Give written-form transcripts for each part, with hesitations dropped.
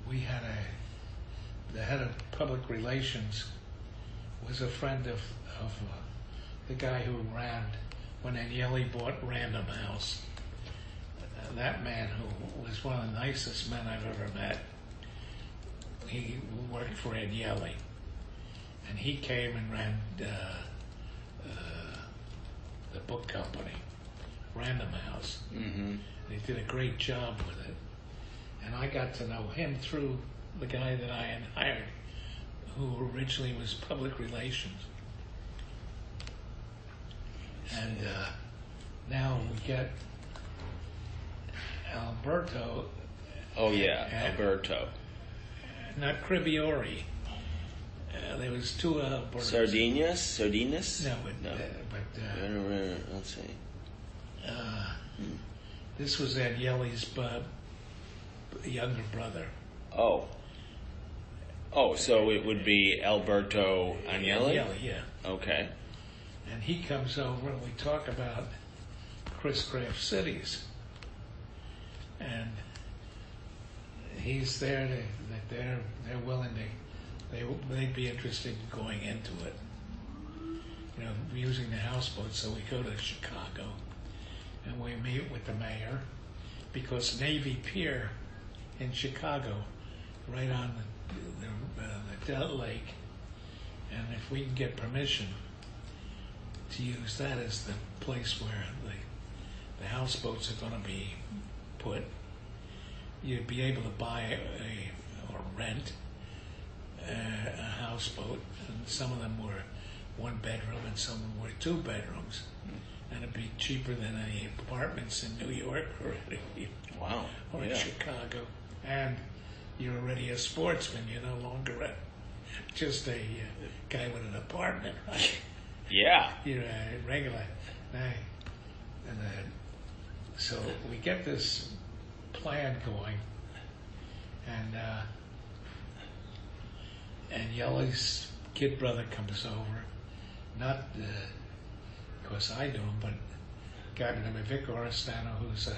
we had the head of public relations was a friend of the guy who ran when Agnelli bought Random House. That man, who was one of the nicest men I've ever met, he worked for Agnelli, and he came and ran the book company, Random House. Mm-hmm. And he did a great job with it. And I got to know him through the guy that I had hired, who originally was public relations. And now we get Alberto. Oh yeah, Alberto. Not Cribiori. There was two Albertos. Sardinas? No, No. Let's see. This was Agnelli's younger brother. Oh, so it would be Alberto Agnelli? Agnelli, yeah. Okay. And he comes over and we talk about Chris Craft Cities. And he's there that they're willing to, they'd be interested in going into it. You know, using the houseboat. So we go to Chicago and we meet with the mayor, because Navy Pier in Chicago, right on the lake, and if we can get permission to use that as the place where the houseboats are going to be put, you'd be able to buy or rent a houseboat, and some of them were 1 bedroom and some were 2 bedrooms, and it'd be cheaper than any apartments in New York or Wow. or in Chicago. And you're already a sportsman. You're no longer just a guy with an apartment, right? Yeah. You're a regular guy. And so we get this plan going, and Yelly's kid brother comes over, not because I know him, but a guy named Vic Oristano, who's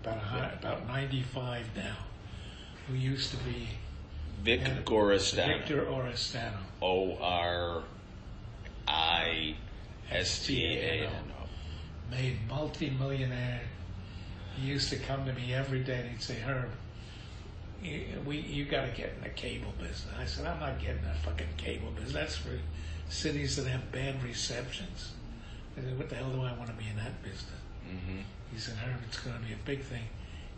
about 95 now, who used to be Vic Oristano. Victor Oristano. Oristano. Made multi-millionaire. He used to come to me every day and he'd say, Herb, you got to get in the cable business. I said, I'm not getting that fucking cable business. That's for cities that have bad receptions. I said, what the hell do I want to be in that business? Mm-hmm. He said, Herb, it's going to be a big thing.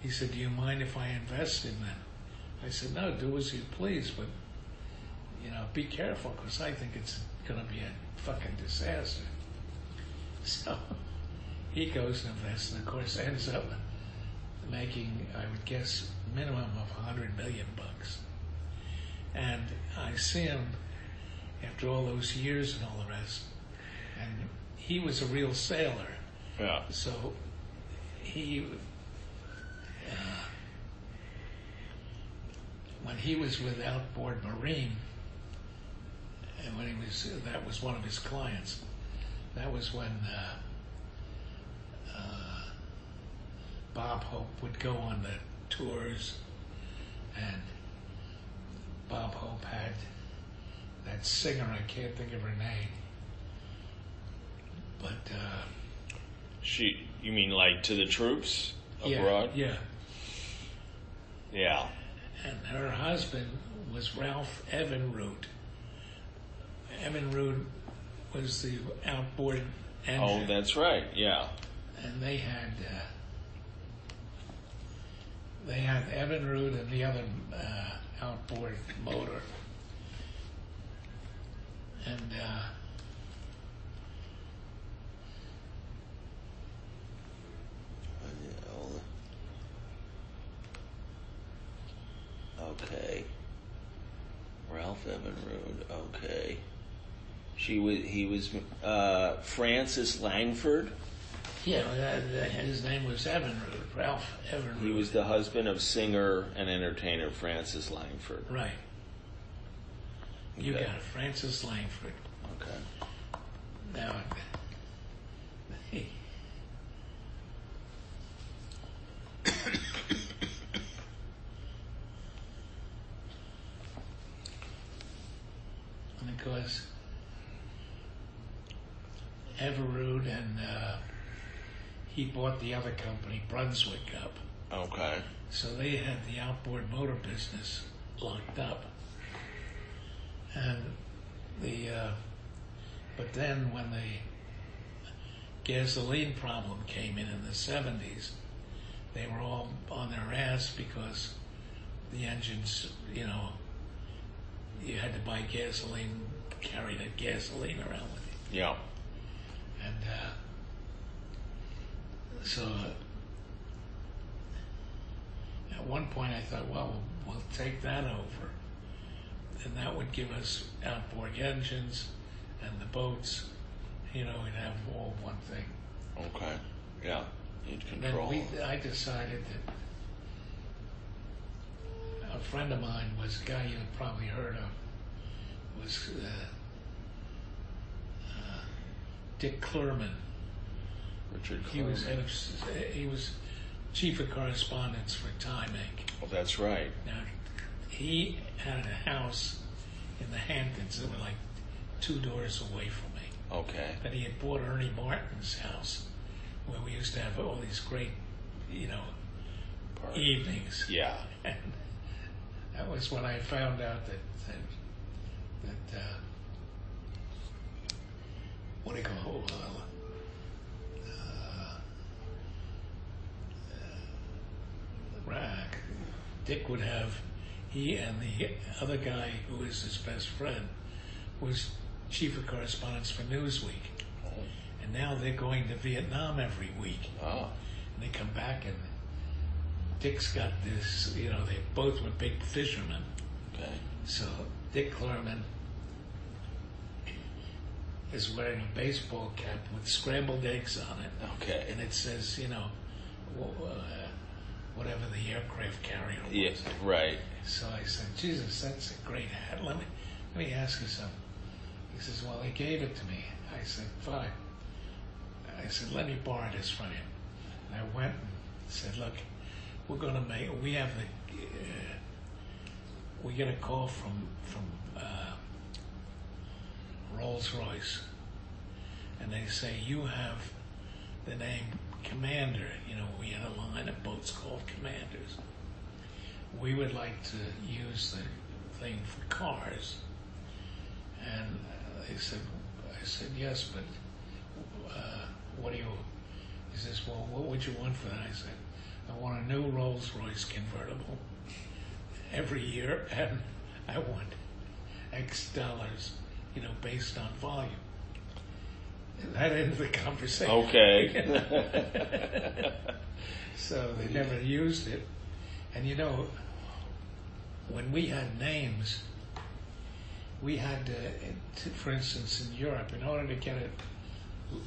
He said, do you mind if I invest in that? I said, no, do as you please, but, be careful, because I think it's going to be a fucking disaster. So he goes and invests, and of course ends up making, I would guess, minimum of $100 million. And I see him after all those years and all the rest, and he was a real sailor. Yeah. So he, when he was with Outboard Marine, and that was one of his clients. That was when Bob Hope would go on the tours, and Bob Hope had that singer, I can't think of her name, but you mean like To the Troops abroad? Yeah. Yeah. And her husband was Ralph Evinrude. Evinrude was the outboard engine. Oh, that's right. Yeah. And they had Evinrude and the other outboard motor. And okay. Ralph Evinrude. Okay. He was Francis Langford. Yeah, his name was Evinrude, Ralph Evinrude. He was the husband of singer and entertainer Francis Langford. Right. You Okay. got it, Francis Langford. Okay. Now, because Everroot and he bought the other company, Brunswick, up. Okay. So they had the outboard motor business locked up. And but then when the gasoline problem came in the 70s, they were all on their ass because the engines, you had to buy gasoline, carry that gasoline around with you. Yeah. And so at one point I thought, well, we'll take that over. And that would give us outboard engines and the boats, we'd have all one thing. Okay. Yeah. You'd And control. then I decided that a friend of mine was a guy you've probably heard of, was Dick Clurman. Richard He was Clement. he was chief of correspondence for Time Inc. Oh, that's right. Now, he had a house in the Hamptons that were like 2 doors away from me. Okay. But he had bought Ernie Martin's house, where we used to have all these great, Party. evenings. Yeah. And that was when I found out that what do you call it? Dick would have, he and the other guy who was his best friend was chief of correspondence for Newsweek. Oh. And now they're going to Vietnam every week. Oh. And they come back and Dick's got this, they both were big fishermen. Okay. So Dick Clurman is wearing a baseball cap with scrambled eggs on it. Okay. And it says, whatever the aircraft carrier was. Yes. Right. So I said, Jesus, that's a great hat. Let me ask you something. He says, well, he gave it to me. I said, fine. I said, let me borrow this from you. And I went and said, look, we have we get a call from Rolls-Royce, and they say, you have the name Commander. We had a line of boats called Commanders. We would like to use the thing for cars. And I said, yes, but what do you, he says, well, what would you want for that? I said, I want a new Rolls-Royce convertible every year, and I want X dollars, based on volume. And that ended the conversation. Okay. So they never used it. And when we had names, we had for instance, in Europe, in order to get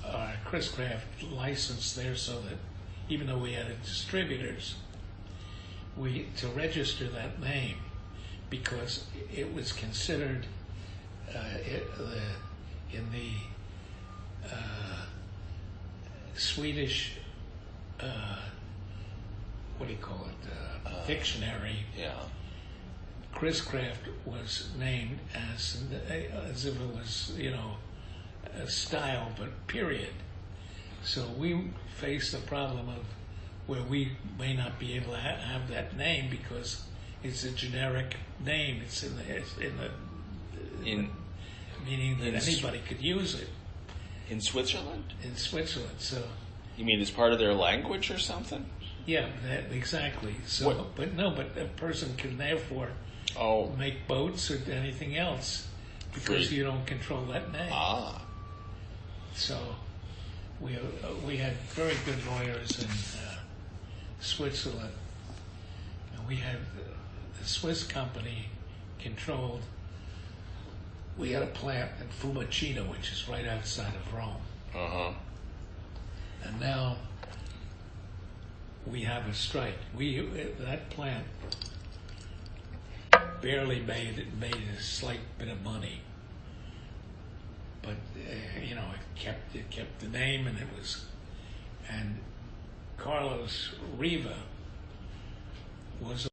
our Chris Craft license there, so that even though we had distributors, to register that name, because it was considered in the Swedish what do you call it, dictionary. Yeah. Chris Craft was named as if it was, a style, but period. So we faced the problem of where we may not be able to have that name because it's a generic name. It's meaning that anybody could use it. In Switzerland? In Switzerland, so. You mean it's part of their language or something? Yeah, exactly. So, but a person can therefore make boats or anything else because you don't control that name. Ah. So we had very good lawyers in Switzerland, and we had the Swiss company controlled. We had a plant in Fiumicino, which is right outside of Rome. Uh-huh. And now we have a strike. That plant barely made a slight bit of money, but it kept the name, and Carlos Riva was